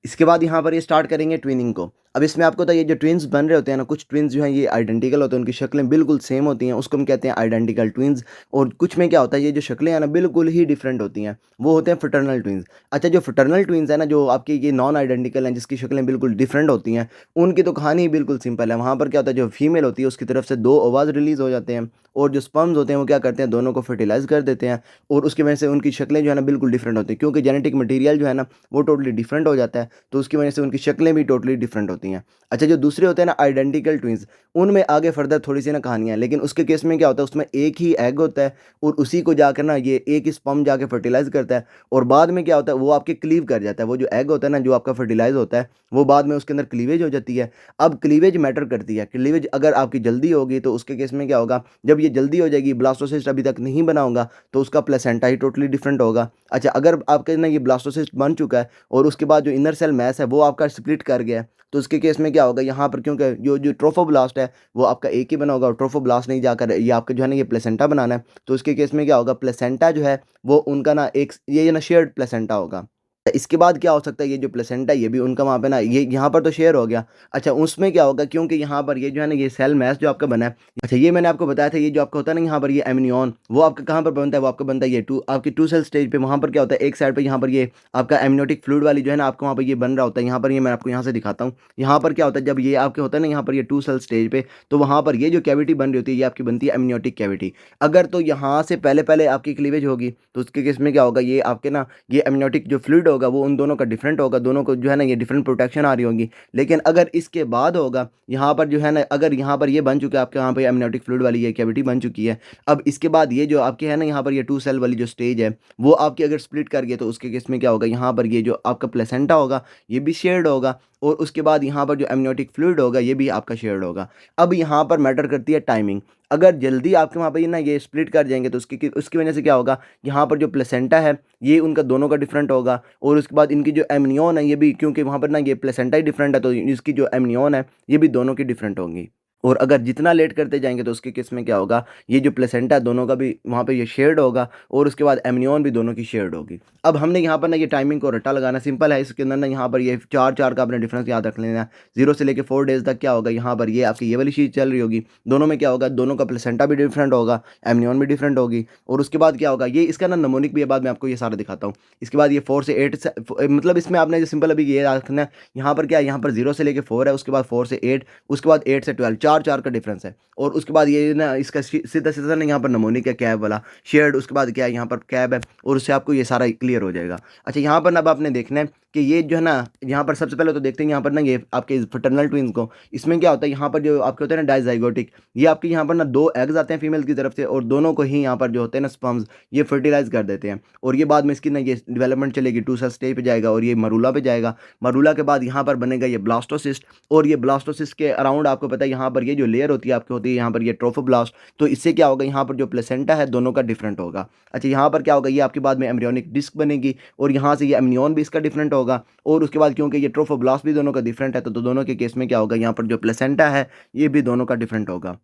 इसके बाद यहाँ पर ये स्टार्ट करेंगे ट्विनिंग को। अब इसमें आपको पता है ये जो ट्विन्स बन रहे होते हैं ना, कुछ ट्विन्स जो हैं ये आइडेंटिकल होते हैं, उनकी शक्लें बिल्कुल सेम होती हैं, उसको हम कहते हैं आइडेंटिकल ट्विन्स। और कुछ में क्या होता है, ये जो शक्लें हैं ना बिल्कुल ही डिफरेंट होती हैं, वो होते हैं फ्रेटर्नल ट्विन्स। अच्छा, जो फ्रेटर्नल ट्विन्स हैं ना, जो आपके ये नॉन आइडेंटिकल हैं, जिसकी शक्लें बिल्कुल डिफरेंट होती हैं, उनकी तो कहानी ही बिल्कुल सिंपल है। वहाँ पर क्या होता है, जो फीमेल होती है उसकी तरफ से 2 ओवास रिलीज़ हो जाते हैं, और जो स्पर्म्स होते हैं वो क्या करते हैं, दोनों को फर्टिलाइज़ कर देते हैं, और उसकी वजह से उनकी शक्लें जो है ना बिल्कुल डिफरेंट होती हैं, क्योंकि जेनेटिक मटीरियल जो है ना वो टोटली डिफरेंट हो जाता है, तो उसकी वजह से उनकी शक्लें भी टोटली डिफरेंट होती हैं। अच्छा, जो दूसरे होते हैं ना आइडेंटिकल ट्विन्स, उनमें आगे फर्दर थोड़ी-सी ना कहानी है, लेकिन उसके केस में क्या होता है, उसमें एक ही एग होता है, और उसी को जाकर ना ये एक ही स्पर्म जाके फर्टिलाइज़ करता है, और बाद में क्या होता है, वो आपके क्लीव कर जाता है। वो जो एग होता है ना, जो आपका फर्टिलाइज़ होता है, वो बाद में उसके अंदर क्लीवेज हो जाती है। अब क्लीवेज मैटर करती है, क्लीवेज अगर आपकी जल्दी होगी तो उसके केस में क्या होगा, जब ये जल्दी हो जाएगी, ब्लास्टोसिस्ट अभी तक नहीं बना होगा, तो उसका प्लेसेंटा ही टोटली डिफरेंट होगा। अच्छा, अगर आपके ना ये ब्लास्टोसिस्ट बन चुका है, और उसके बाद जो इनर सेल मैस है वो आपका स्प्लिट कर गया है, तो उसके केस में क्या होगा, यहाँ पर क्योंकि जो जो ट्रोफोब्लास्ट है वो आपका एक ही बना होगा, और ट्रोफोब्लास्ट नहीं जाकर ये आपका जो है ना ये प्लेसेंटा बनाना है, तो उसके केस में क्या होगा, प्लेसेंटा जो है वो उनका ना एक ये ना शेयर्ड प्लेसेंटा होगा। इसके बाद क्या हो सकता है, ये जो प्लेसेंटा ये भी उनका वहाँ पे ना ये यहाँ पर तो शेयर हो गया। अच्छा, उसमें क्या होगा, क्योंकि यहाँ पर ये जो है ना ये सेल मैस जो आपका बना है। अच्छा, ये मैंने आपको बताया था, ये जो आपका होता है ना यहाँ पर ये एमनियन, वो आपका कहाँ पर बनता है, वो आपका बनता है ये टू आपकी 2 सेल स्टेज पे। वहाँ पर क्या होता है, एक साइड पे यहाँ पर ये आपका एमनियोटिक फ्लूइड वाली जो है ना आपको वहाँ पर ये बन रहा होता है। यहाँ पर ये मैं आपको यहाँ से दिखाता हूँ। यहाँ पर क्या होता है, जब ये आपके होता है ना यहाँ पर ये 2 सेल स्टेज पे, तो वहाँ पर ये जो कैविटी बन रही होती है ये आपकी बनती है एमनियोटिक कैविटी। अगर तो यहाँ से पहले-पहले आपकी क्लीवेज होगी, तो उसके केस में क्या होगा, ये आपके ना ये एमनियोटिक जो फ्लूइड होगा वो उन दोनों का डिफरेंट होगा, दोनों को जो है ना ये डिफरेंट प्रोटेक्शन आ रही होगी। लेकिन अगर इसके बाद होगा, यहाँ पर जो है ना, अगर यहाँ पर ये बन चुका है आपके, यहाँ पे एमनियोटिक फ्लूइड वाली ये कैविटी बन चुकी है। अब इसके बाद ये जो आपके है ना यहाँ पर ये 2 सेल वाली जो स्टेज है, वो आपकी अगर स्प्लिट कर गई, तो उसके केस में क्या होगा, यहाँ पर ये जो आपका प्लेसेंटा होगा ये भी शेयर्ड होगा, और उसके बाद यहाँ पर जो एमनियोटिक फ्लूइड होगा ये भी आपका शेयर्ड होगा। अब यहाँ पर मैटर करती है टाइमिंग। अगर जल्दी आपके वहाँ पे ये ना ये स्प्लिट कर जाएँगे, तो उसकी वजह से क्या होगा, यहाँ पर जो प्लेसेंटा है ये उनका दोनों का डिफरेंट होगा, और उसके बाद इनकी जो एमनियन है ये भी, क्योंकि वहाँ पर ना ये प्लेसेंटा ही डिफरेंट है, तो इसकी जो एमनियन है ये भी दोनों की डिफरेंट होंगी। और अगर जितना लेट करते जाएँगे, तो उसके केस में क्या होगा, ये जो प्लेसेंटा है दोनों का भी वहाँ पे ये शेयर्ड होगा, और उसके बाद एमनियन भी दोनों की शेयर्ड होगी। अब हमने यहाँ पर ना ये टाइमिंग को रट्टा लगाना सिंपल है, इसके अंदर ना यहाँ पर ये 4-4 का आपने डिफरेंस याद रख लेना है। 0 से लेके 4 डेज़ तक क्या होगा, यहाँ पर ये आपकी ये वाली चीज़ चल रही होगी। दोनों में क्या होगा, दोनों का प्लेसेंटा भी डिफरेंट होगा, एमनियन भी डिफरेंट होगी, और उसके बाद क्या होगा, ये इसका ना निमोनिक भी है, बाद में आपको ये सारा दिखाता हूँ। इसके बाद ये 4 से 8 से मतलब इसमें आपने जो सिंपल अभी ये याद रखना है, यहाँ पर क्या है, यहाँ पर 0 से लेके 4 है, उसके बाद 4 से 8, उसके बाद 8 से 12, 4-4 का डिफरेंस है। और उसके बाद ये ना इसका सीधा-सीधा ना यहाँ पर निमोनिक है, कैब वाला, शेयर्ड, उसके बाद क्या है यहाँ पर कैब है, और उससे आपको ये सारा क्लियर हो जाएगा। अच्छा, यहाँ पर ना अब आपने देखना है कि ये जो है ना, यहाँ पर सबसे पहले तो देखते हैं यहाँ पर ना ये आपके फ्रेटर्नल ट्विन्स को। इसमें क्या होता है, यहाँ पर जो आपके होते हैं ना डाइज़ाइगोटिक, ये आपके यहाँ पर ना 2 एग्स आते हैं फीमेल की तरफ से, और दोनों को ही यहाँ पर जो होते हैं ना स्पर्म्स, ये फर्टिलाइज़ कर देते हैं, और ये बाद में इसकी ना ये डेवलपमेंट चलेगी, 2 सेल स्टेज पे जाएगा, और ये मरूला पे जाएगा। मरूला के बाद यहाँ पर बनेगा ये ब्लास्टोसिस्ट, और ये ब्लास्टोसिस्ट के अराउंड आपको पता है यहाँ पर ये जो लेयर होती है आपकी होती है यहाँ पर ये ट्रोफोब्लास्ट, तो इससे क्या होगा, यहाँ पर जो प्लेसेंटा है दोनों का डिफरेंट होगा। अच्छा, यहाँ पर क्या होगा, ये आपके बाद में एम्ब्रियोनिक डिस्क बनेगी, और यहाँ से ये एमनियन भी इसका डिफरेंट होगा, और उसके बाद क्योंकि ये ट्रोफोब्लास्ट भी दोनों का डिफरेंट है, तो दोनों के केस में क्या होगा, यहाँ पर जो प्लेसेंटा है ये भी दोनों का डिफरेंट होगा।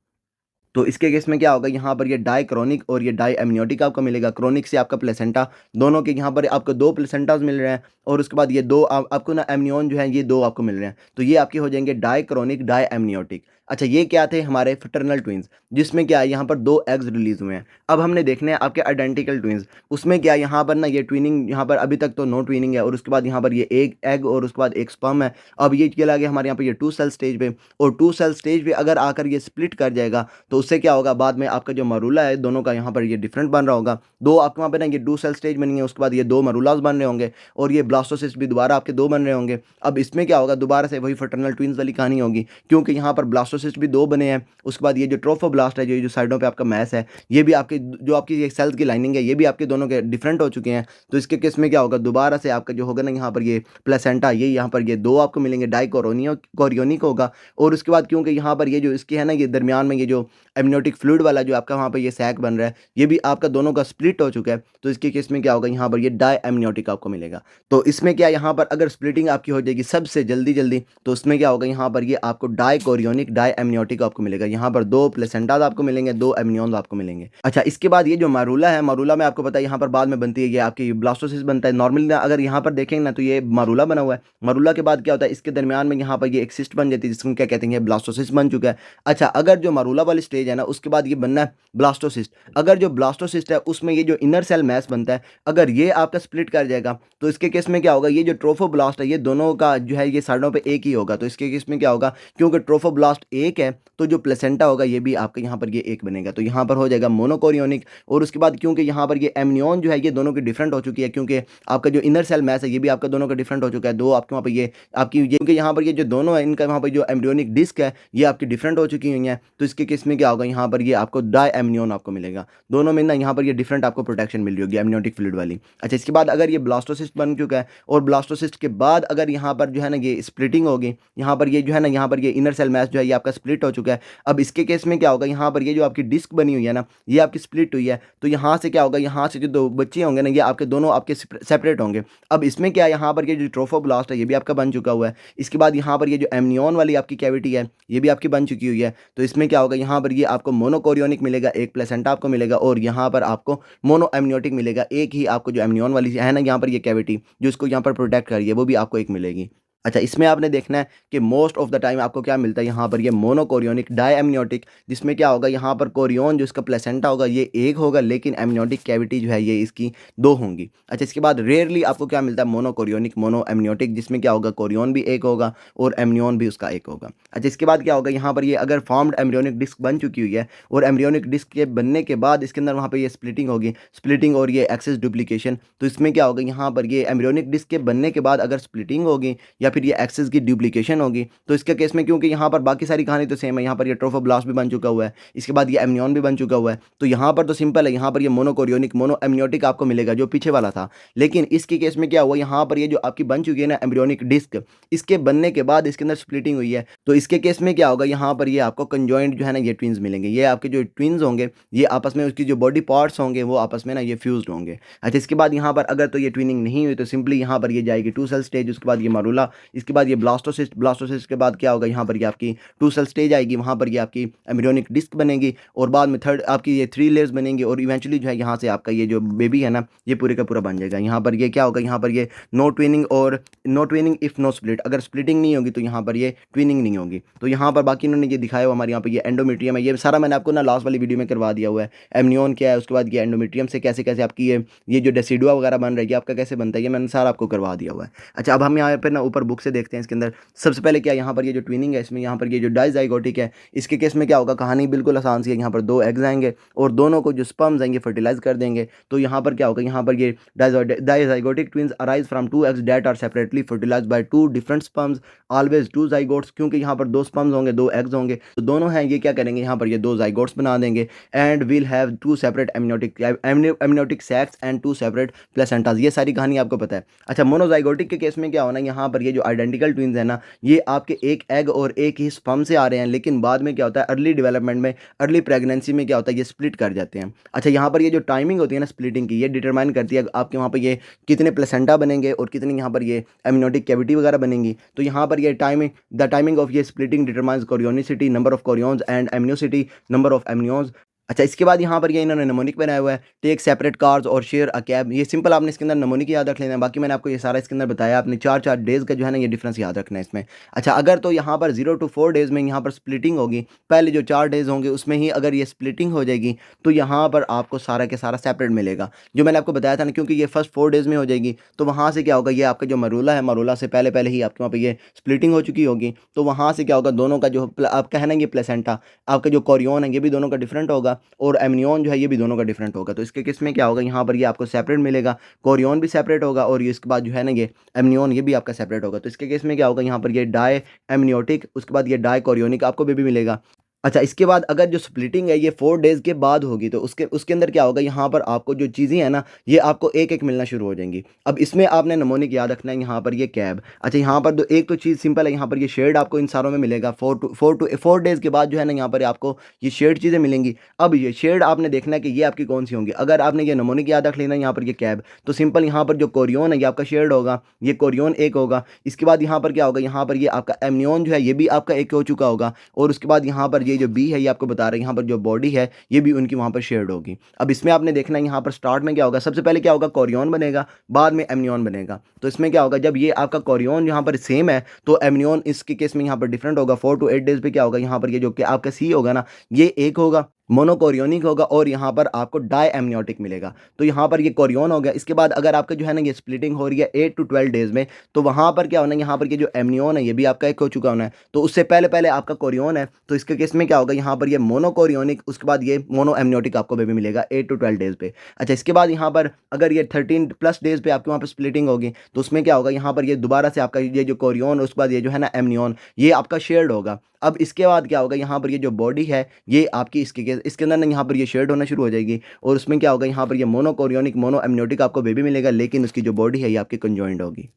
तो इसके केस में क्या होगा, यहाँ पर ये डाइक्रोनिक और ये डाई एमनियोटिक आपको मिलेगा। क्रोनिक से आपका प्लेसेंटा, दोनों के यहाँ पर आपको 2 प्लेसेंटास मिल रहे हैं, और उसके बाद ये 2 आपको ना एमनियन जो है ये 2 आपको मिल रहे हैं। तो ये आपके हो जाएँगे डाइक्रोनिक, डाई एमनियोटिक। अच्छा, ये क्या थे, हमारे फ्रेटर्नल ट्विन्स, जिसमें क्या है यहाँ पर 2 एग्स रिलीज़ हुए हैं। अब हमने देखने हैं आपके आइडेंटिकल ट्विन्स, उसमें क्या है यहाँ पर ना ये ट्विनिंग, यहाँ पर अभी तक तो नो ट्विनिंग है, और उसके बाद यहाँ पर ये एक एग और उसके बाद एक स्पर्म है। अब ये चला गया हमारे यहाँ पर ये 2 सेल स्टेज पे, और 2 सेल स्टेज पे अगर आकर ये स्प्लिट कर जाएगा, तो उससे क्या होगा, बाद में आपका जो मरूला है दोनों का यहाँ पर ये डिफरेंट बन रहा होगा। 2 आपके वहाँ पे ना ये 2 सेल स्टेज बनेंगे, उसके बाद ये 2 मरूलास बन रहे होंगे, और ये ब्लास्टोसिस्ट भी दोबारा आपके 2 बन रहे होंगे। अब इसमें क्या होगा, दोबारा से वही फ्रेटर्नल ट्विन्स वाली कहानी होगी, क्योंकि यहाँ पर ब्लास्टोसिस्ट भी 2 बने हैं। उसके बाद ये जो ट्रोफोब्लास्ट है, जो साइडों पे आपका मैस है, ये भी आपके जो आपकी ये सेल्स की लाइनिंग है, ये भी आपके दोनों के डिफरेंट हो चुके हैं। तो इसके केस में क्या होगा, दोबारा से आपका जो होगा ना यहाँ पर ये प्लेसेंटा, ये यहाँ पर ये 2 आपको मिलेंगे, डाइकोरियोनिक होगा, और उसके बाद क्योंकि यहाँ पर ये जो इसकी है ना ये दरमियान में ये जो एमनियोटिक फ्लूइड वाला जो आपका वहाँ पे ये सैक बन रहा है, ये भी आपका दोनों का स्प्लिट हो चुका है। तो इसके केस में क्या होगा, यहाँ पर ये डाई एमनियोटिक आपको मिलेगा। तो इसमें क्या, यहाँ पर अगर स्प्लिटिंग आपकी हो जाएगी सबसे जल्दी-जल्दी, तो उसमें क्या होगा, यहाँ पर ये आपको डाई कोरियोनिक, डाई एमनियोटिक आपको मिलेगा। यहाँ पर 2 प्लेसेंटास आपको मिलेंगे, 2 एमनियोन्स आपको मिलेंगे। अच्छा, इसके बाद ये जो मरूला है, मरूला में आपको पता है यहाँ पर बाद में बनती है, ये आपकी ब्लास्टोसिस्ट बनता है। नॉर्मली ना अगर यहाँ पर देखेंगे ना, तो ये मरूला बना हुआ है। मरूला के बाद क्या होता है, इसके दरमियान में यहाँ पर ये एक सिस्ट बन जाती है, जिसको क्या कहते हैं, ब्लास्टोसिस्ट बन चुका है। अच्छा, अगर जो मरूला वाली स्टेज है ना, उसके बाद ये बनना है ब्लास्टोसिस्ट। अगर जो ब्लास्टोसिस्ट है, उसमें ये जो इनर सेल मैस बनता है, अगर ये आपका स्प्लिट कर जाएगा, तो इसके केस में क्या होगा, ये जो ट्रोफोब्लास्ट है, ये दोनों का जो है ये साइडों पे एक ही होगा। तो इसके केस में क्या होगा, क्योंकि ट्रोफोब्लास्ट एक है, तो जो प्लेसेंटा होगा ये भी आपका यहाँ पर ये एक बनेगा। तो यहाँ पर हो जाएगा मोनोकोरियोनिक। और उसके बाद क्योंकि यहाँ पर ये एमनियोन जो है ये दोनों की डिफरेंट हो चुकी है, क्योंकि आपका जो इनर सेल मैस है ये भी आपका दोनों का डिफरेंट हो चुका है। दो आपके वहाँ पर ये आपकी ये, क्योंकि यहाँ पर ये जो दोनों है, इनका वहाँ पर जो एम्ब्रियोनिक डिस्क है ये आपकी डिफरेंट हो चुकी हुई है। तो इसके केस में क्या होगा, यहाँ पर ये आपको डाई एमनियोन आपको मिलेगा। दोनों में ना यहाँ पर ये डिफरेंट आपको प्रोटेक्शन मिल रही होगी एमनियोटिक फ्लूइड वाली। अच्छा, इसके बाद अगर ये ब्लास्टोसिस्ट बन चुका है, और ब्लास्टोसिस्ट के बाद अगर यहाँ पर जो है ना ये स्प्लिटिंग होगी, यहाँ पर ये जो है ना, यहाँ पर ये इनर सेल मैस जो है ये आपका स्प्लिट हो चुका है। अब इसके केस में क्या होगा, यहाँ पर ये जो आपकी डिस्क बनी हुई है ना, ये आपकी स्प्लिट हुई है। तो यहाँ से क्या होगा, यहाँ से जो दो बच्चे होंगे ना, ये आपके दोनों आपके सेपरेट होंगे। अब इसमें क्या है, यहाँ पर ये जो ट्रोफोब्लास्ट है ये भी आपका बन चुका हुआ है। इसके बाद यहाँ पर ये जो एमनियोन वाली आपकी कैविटी है ये भी आपकी बन चुकी हुई है। तो इसमें क्या होगा, यहाँ पर ये आपको मोनोकोरियोनिक मिलेगा, एक प्लेसेंटा आपको मिलेगा, और यहाँ पर आपको मोनो एमनियोटिक मिलेगा। एक ही आपको जो एमनियोन वाली है ना, यहाँ पर ये कैविटी जो इसको यहाँ पर प्रोटेक्ट कर रही है, वो भी आपको एक मिलेगी। अच्छा, इसमें आपने देखना है कि मोस्ट ऑफ द टाइम आपको क्या मिलता है, यहाँ पर ये मोनोकोरियोनिक डाई एमनियोटिक, जिसमें क्या होगा, यहाँ पर कोरियोन जो इसका प्लेसेंटा होगा ये एक होगा, लेकिन एमनियोटिक कैविटी जो है ये इसकी दो होंगी। अच्छा, इसके बाद रेयरली आपको क्या मिलता है, मोनोकोरियोनिक, मोनो एमनियोटिक, जिसमें क्या होगा, कोरियोन भी एक होगा और एमनियोन भी उसका एक होगा। अच्छा, इसके बाद क्या होगा, यहाँ पर ये अगर फॉर्म्ड एम्ब्रियोनिक डिस्क बन चुकी हुई है, और एम्ब्रियोनिक डिस्क के बनने के बाद इसके अंदर वहाँ पर ये स्प्लिटिंग होगी, स्प्लिटिंग और ये एक्सेस डुप्लीकेशन। तो इसमें क्या होगा, यहाँ पर ये एम्ब्रियोनिक डिस्क के बनने के बाद अगर स्प्लिटिंग होगी या फिर ये एक्सेस की डुप्लीकेशन होगी, तो इसके केस में क्योंकि यहाँ पर बाकी सारी कहानी तो सेम है, यहाँ पर ये ट्रोफोब्लास्ट भी बन चुका हुआ है, इसके बाद ये एमनियोन भी बन चुका हुआ है। तो यहाँ पर तो सिंपल है, यहाँ पर ये मोनोकोरियोनिक, मोनो एमनियोटिक आपको मिलेगा जो पीछे वाला था। लेकिन इसके केस में क्या हुआ, यहाँ पर ये जो आपकी बन चुकी है ना एम्ब्रियोनिक डिस्क, इसके बनने के बाद इसके अंदर स्प्लिटिंग हुई है। तो इसके केस में क्या होगा, यहाँ पर ये आपको कंजॉइंट जो है ना ये ट्विन्स मिलेंगे। ये आपके जो ट्विन्स होंगे ये आपस में उसकी जो बॉडी पार्ट्स होंगे वो आपस में ना ये फ्यूज्ड होंगे। अच्छा, इसके बाद यहाँ पर अगर तो ये ट्विनिंग नहीं हुई, तो सिंपली यहाँ पर ये जाएगी 2 सेल स्टेज, उसके बाद ये मरूला, इसके बाद ये ब्लास्टोसिस्ट, ब्लास्टोसिस्ट के बाद क्या होगा, यहाँ पर ये आपकी 2 सेल स्टेज आएगी, वहाँ पर ये आपकी एम्ब्रियोनिक डिस्क बनेगी, और बाद में थर्ड आपकी ये 3 लेयर्स बनेंगी, और इवेंचुअली जो है यहाँ से आपका ये जो बेबी है ना ये पूरे का पूरा बन जाएगा। यहाँ पर ये क्या होगा, यहाँ पर ये नो ट्विनिंग, और no twinning if no split, अगर स्प्लिटिंग नहीं होगी तो यहाँ पर ये ट्विनिंग नहीं होगी। तो यहाँ पर बाकी इन्होंने ये दिखाया हुआ हमारे यहाँ पर ये एंडोमेट्रियम है, ये सारा मैंने आपको ना लास्ट वाली वीडियो में करवा दिया हुआ है। एमनियोन क्या है, उसके बाद ये एंडोमेट्रियम से कैसे कैसे आपकी ये जो डेसिडुआ वगैरह बन रही है आपका कैसे बनता है, ये मैंने सारा आपको करवा दिया हुआ है। अच्छा, अब हम यहाँ पर ना ऊपर बुक से देखते हैं, इसके अंदर सबसे पहले क्या, यहाँ पर ये जो ट्विनिंग है इसमें यहाँ पर ये जो डाइजाइगोटिक है, इसके केस में क्या होगा, कहानी बिल्कुल आसान सी है। यहाँ पर 2 एग्स आएंगे और दोनों को जो स्पर्म्स आएंगे फर्टिलाइज कर देंगे। तो यहाँ पर क्या होगा, यहाँ पर ये dizygotic twins arise from 2 eggs that are separately fertilised by 2 different sperms, always 2 zygotes, क्योंकि यहाँ पर 2 स्पर्म्स होंगे, 2 एग्स होंगे, तो दोनों हैं ये क्या करेंगे, यहाँ पर ये 2 जाइगोट्स बना देंगे, and will have 2 separate amniotic sacs and 2 separate placentas. ये सारी कहानी आपको पता है। अच्छा, मोनोजाइगोटिक के केस में क्या होना, यहाँ पर ये जो आइडेंटिकल ट्विन्स है ना, ये आपके एक एग और एक ही स्पर्म से आ रहे हैं, लेकिन बाद में क्या होता है, अर्ली डेवलपमेंट में, अर्ली प्रेगनेंसी में क्या होता है, ये स्प्लिट कर जाते हैं। अच्छा, यहाँ पर ये जो टाइमिंग होती है ना स्प्लिटिंग की, ये डिटरमाइन करती है आपके वहाँ पर ये कितने प्लेसेंटा बनेंगे और कितने यहाँ पर ये एमनियोटिक कैविटी वगैरह बनेंगी। तो यहाँ पर ये द टाइमिंग ऑफ ये splitting determines chorionicity, number of chorions, and amniocity, number of amnions. अच्छा, इसके बाद यहाँ पर ये इन्होंने नमोनिक बनाया हुआ है, टेक सेपरेट कार्स और शेयर अ कैब। ये सिंपल आपने इसके अंदर नमोनिक याद रख लेना है, बाकी मैंने आपको ये सारा इसके अंदर बताया, आपने 4-4 डेज़ का जो है ना ये डिफरेंस याद रखना है इसमें। अच्छा, अगर तो यहाँ पर 0 to 4 डेज़ में यहाँ पर स्प्लिटिंग होगी, पहले जो 4 डेज़ होंगे उसमें ही अगर ये स्प्लिटिंग हो जाएगी, तो यहाँ पर आपको सारा के सारा सेपरेट मिलेगा, जो मैंने आपको बताया था ना, क्योंकि ये फर्स्ट 4 डेज़ में हो जाएगी, तो वहाँ से क्या होगा, ये आपका जो मरूला है, मरूला से पहले पहले ही आपके वहाँ पर ये स्प्लिटिंग हो चुकी होगी, तो वहाँ से क्या होगा, दोनों का जो आपका है ना ये प्लेसेंटा, आपका जो कोरियोन है ये भी दोनों का डिफरेंट होगा, और एमनियोन जो है ये भी दोनों का डिफरेंट होगा। तो इसके केस में क्या होगा, यहाँ पर ये आपको सेपरेट मिलेगा, कोरियोन भी सेपरेट होगा, और ये इसके बाद जो है ना ये एमनियोन ये भी आपका सेपरेट होगा। तो इसके केस में क्या होगा, यहाँ पर ये डाई एमनियोटिक, उसके बाद ये डाई कोरियोनिक आपको बेबी मिलेगा। अच्छा, इसके बाद अगर जो स्प्लिटिंग है ये 4 डेज़ के बाद होगी तो उसके उसके अंदर क्या होगा, यहाँ पर आपको जो चीज़ें हैं ना, ये आपको एक-एक मिलना शुरू हो जाएँगी। अब इसमें आपने निमोनिक याद रखना है, यहाँ पर ये कैब। अच्छा, यहाँ पर दो एक तो चीज़ सिंपल है, यहाँ पर ये शेड आपको इन सारों में मिलेगा। 4 डेज़ के बाद जो है ना, यहाँ पर आपको ये शेड चीज़ें मिलेंगी। अब ये शेड आपने देखना है कि ये आपकी कौन-सी होंगी। अगर आपने ये निमोनिक याद रख लेना है, यहाँ पर ये कैब, तो सिंपल यहाँ पर जो कोरियोन है ये आपका शेड होगा, ये कोरियोन एक होगा। इसके बाद यहाँ पर क्या होगा, यहाँ पर ये आपका एमनियोन जो है ये भी आपका एक हो चुका होगा। और उसके बाद यहाँ पर ये जो बी है ये आपको बता रहे हैं, यहाँ पर जो बॉडी है ये भी उनकी वहाँ पर शेयर्ड होगी। अब इसमें आपने देखना है यहाँ पर स्टार्ट में क्या होगा, सबसे पहले क्या होगा, कोरियोन बनेगा, बाद में एमनियोन बनेगा। तो इसमें क्या होगा, जब ये आपका कोरियोन यहाँ पर सेम है तो एमनियोन इसके केस में यहाँ पर डिफरेंट होगा। 4 टू 8 डेज़ पे क्या होगा, यहाँ पर ये जो कि आपका सी होगा ना, ये एक होगा, मोनोकोरियोनिक होगा और यहाँ पर आपको डाई एमनियोटिक मिलेगा। तो यहाँ पर ये कोरियोन हो गया। इसके बाद अगर आपका जो है ना ये स्प्लिटिंग हो रही है 8 टू 12 डेज़ में, तो वहाँ पर क्या होना है, यहाँ पर ये जो एमनियोन है ये भी आपका एक हो चुका होना है। तो उससे पहले-पहले आपका कोरियोन है, तो इसके केस में क्या होगा, यहाँ पर ये मोनोकोरियोनिक, उसके बाद ये मोनो एमनियोटिक आपको बेबी मिलेगा 8 टू 12 डेज़ पे। अच्छा, इसके बाद यहाँ पर अगर ये 13 प्लस डेज़ पे आपके वहाँ पे स्प्लिटिंग होगी, तो उसमें क्या होगा, यहाँ पर ये दोबारा से आपका ये जो कोरियोन, उसके बाद ये जो है ना एमनियोन, ये आपका शेयर्ड होगा। अब इसके बाद क्या होगा, यहाँ पर ये जो बॉडी है ये आपकी इसके अंदर ना यहाँ पर ये शेड होना शुरू हो जाएगी और उसमें क्या होगा, यहाँ पर ये मोनोकोरियोनिक, मोनो एमनियोटिक आपको बेबी मिलेगा, लेकिन उसकी जो बॉडी है ये आपकी कंजॉइंट होगी।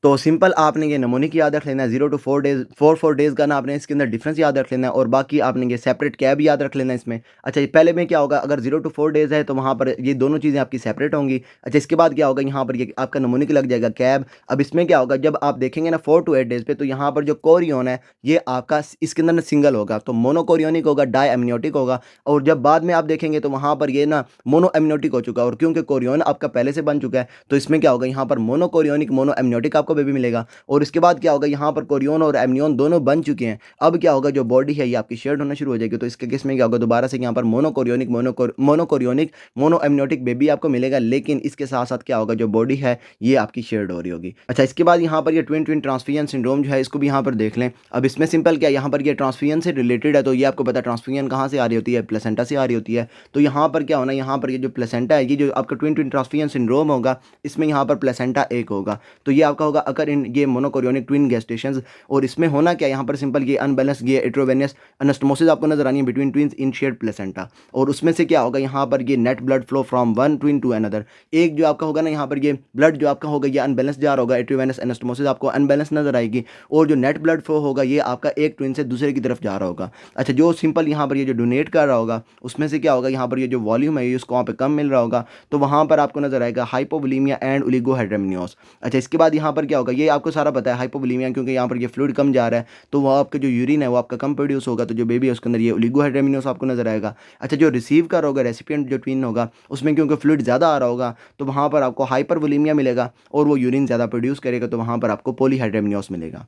तो सिंपल आपने ये निमोनिक याद रख लेना है, 0 टू 4 डेज़, 4 डेज़ का ना आपने इसके अंदर डिफरेंस याद रख लेना है और बाकी आपने ये सेपरेट कैब याद रख लेना है इसमें। अच्छा, ये पहले में क्या होगा, अगर 0 टू 4 डेज़ है तो वहाँ पर ये दोनों चीज़ें आपकी सेपरेट होंगी। अच्छा, इसके बाद क्या होगा, यहाँ पर ये आपका निमोनिक लग जाएगा कैब। अब इसमें क्या होगा, जब आप देखेंगे ना 4 टू 8 डेज़ पे, तो यहाँ पर जो कोरियोन है ये आपका इसके अंदर ना सिंगल होगा, तो मोनोकोरियोनिक होगा, डाई एमनियोटिक होगा। और जब बाद में आप देखेंगे तो वहाँ पर ये ना मोनो एमनियोटिक हो चुका है और क्योंकि कोरियोन आपका पहले से बन चुका है, तो इसमें क्या होगा, यहाँ पर मोनोकोरियोनिक, मोनो एमनियोटिक आपको बेबी मिलेगा। और इसके बाद क्या होगा, यहाँ पर कोरियोन और एमनियोन दोनों बन चुके हैं। अब क्या होगा, जो बॉडी है ये आपकी शेयर्ड होना शुरू हो जाएगी। तो इसके केस में क्या होगा, दोबारा से यहाँ पर मोनोकोरियोनिक, मोनो एमनियोटिक बेबी आपको मिलेगा, लेकिन इसके साथ-साथ क्या होगा, जो बॉडी है ये आपकी शेयर्ड हो रही होगी। अच्छा, इसके बाद यहाँ पर ये ट्विन ट्विन ट्रांसफ्यूजन सिंड्रोम जो है इसको भी यहाँ पर देख लें। अब इसमें सिंपल क्या है, यहाँ पर ये ट्रांसफ्यूजन से रिलेटेड है, तो ये आपको पता है ट्रांसफ्यूजन कहाँ से आ रही होती है, प्लेसेंटा से आ रही होती है। तो यहाँ पर क्या होना है, यहाँ पर ये जो प्लेसेंटा है, ये जो आपका ट्विन ट्विन ट्रांसफ्यूजन सिंड्रोम होगा, इसमें यहाँ पर प्लेसेंटा एक होगा। तो ये आपका होगा अगर इन ये मोनोकोरियोनिक ट्विन गेस्टेशंस। और इसमें होना क्या है, यहाँ पर सिंपल ये अनबैलेंस ये एट्रोवेनियस अनास्टोमोसिस आपको नजर आनी है between twins in shared placenta. और उसमें से क्या होगा, यहाँ पर ये net blood flow from one twin to another. एक जो आपका होगा ना, यहाँ पर ये ब्लड जो आपका होगा ये अनबैलेंस जा रहा होगा, एट्रोवेनियस अनास्टोमोसिस आपको अनबैलेंस नजर आएगी। और जो नेट ब्लड फ्लो होगा ये आपका एक ट्विन से दूसरे की तरफ जा रहा होगा। अच्छा, जो सिंपल यहाँ पर ये जो डोनेट कर रहा होगा उसमें से क्या होगा, यहाँ पर ये जो वॉल्यूम है ये उसको वहाँ पे कम मिल रहा होगा, तो वहाँ पर आपको नजर आएगा हाइपोवोलीमिया एंड ओलिगोहाइड्रोमिनोस। अच्छा, इसके बाद यहाँ पर क्या होगा, ये आपको सारा पता है हाइपोवोलीमिया, क्योंकि यहाँ पर ये फ्लूइड कम जा रहा है, तो वो आपका जो यूरिन है वो आपका कम प्रोड्यूस होगा, तो जो बेबी है उसके अंदर ये ओलिगोहाइड्रोमिनोस आपको नजर आएगा। अच्छा, जो रिसीव कर होगा रेसिपिएंट जो ट्विन होगा उसमें क्योंकि फ्लूइड ज़्यादा आ रहा होगा, तो वहाँ पर आपको हाइपरवोलीमिया मिलेगा और वो यूरिन ज़्यादा प्रोड्यूस करेगा, तो वहाँ पर आपको पॉलीहाइड्रोमिनोस मिलेगा।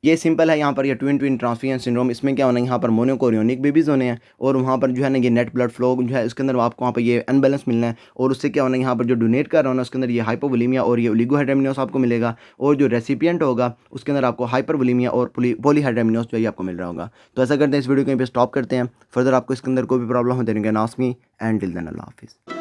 ये सिंपल है, यहाँ पर ये ट्विन ट्विन ट्रांसफ्यूजन सिंड्रोम, इसमें क्या होना है, यहाँ पर मोनोकोरियोनिक बेबीज़ होने हैं और वहाँ पर जो है ना ये नेट ब्लड फ्लो जो है उसके अंदर आपको वहाँ पर ये अनबैलेंस मिलना है। और उससे क्या होना है, यहाँ पर जो डोनेट कर रहा है उसके अंदर ये हाइपोवोलीमिया और ये ओलिगोहाइड्रोमिनोस आपको मिलेगा। और जो रेसिपिएंट होगा उसके अंदर आपको हाइपरवोलीमिया और पॉलीहाइड्रोमिनोस जो है आपको मिल रहा होगा। तो ऐसा करते हैं, इस वीडियो को यहीं पे स्टॉप करते हैं। फर्दर आपको इसके अंदर कोई भी प्रॉब्लम हो, then you can ask me, and till then अल्लाह हाफिज़।